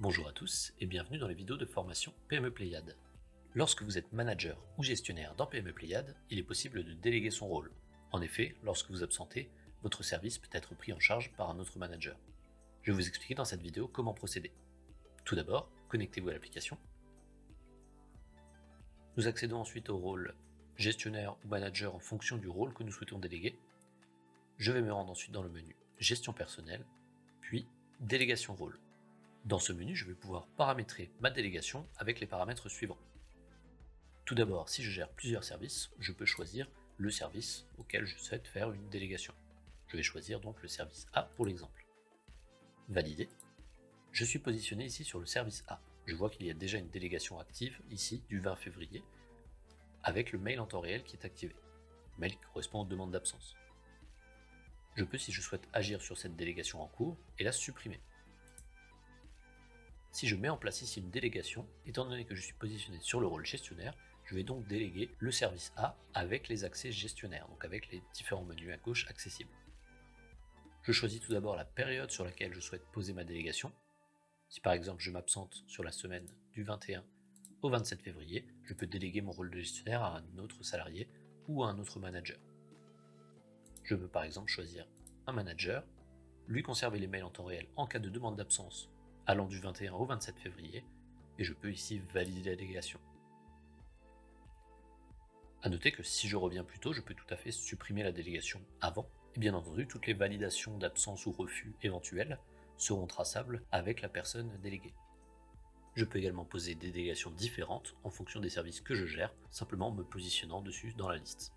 Bonjour à tous et bienvenue dans les vidéos de formation PME Pléiade. Lorsque vous êtes manager ou gestionnaire dans PME Pléiade, il est possible de déléguer son rôle. En effet, lorsque vous absentez, votre service peut être pris en charge par un autre manager. Je vais vous expliquer dans cette vidéo comment procéder. Tout d'abord, connectez-vous à l'application. Nous accédons ensuite au rôle gestionnaire ou manager en fonction du rôle que nous souhaitons déléguer. Je vais me rendre ensuite dans le menu Gestion personnelle, puis Délégation rôle. Dans ce menu, je vais pouvoir paramétrer ma délégation avec les paramètres suivants. Tout d'abord, si je gère plusieurs services, je peux choisir le service auquel je souhaite faire une délégation. Je vais choisir donc le service A pour l'exemple. Valider. Je suis positionné ici sur le service A. Je vois qu'il y a déjà une délégation active ici du 20 février avec le mail en temps réel qui est activé. Le mail qui correspond aux demandes d'absence. Je peux, si je souhaite agir sur cette délégation en cours, et la supprimer. Si je mets en place ici une délégation, étant donné que je suis positionné sur le rôle gestionnaire, je vais donc déléguer le service A avec les accès gestionnaires, donc avec les différents menus à gauche accessibles. Je choisis tout d'abord la période sur laquelle je souhaite poser ma délégation. Si par exemple je m'absente sur la semaine du 21 au 27 février, je peux déléguer mon rôle de gestionnaire à un autre salarié ou à un autre manager. Je peux par exemple choisir un manager, lui conserver les mails en temps réel en cas de demande d'absence allant du 21 au 27 février, et je peux ici valider la délégation. A noter que si je reviens plus tôt, je peux tout à fait supprimer la délégation avant, et bien entendu, toutes les validations d'absence ou refus éventuels seront traçables avec la personne déléguée. Je peux également poser des délégations différentes en fonction des services que je gère, simplement en me positionnant dessus dans la liste.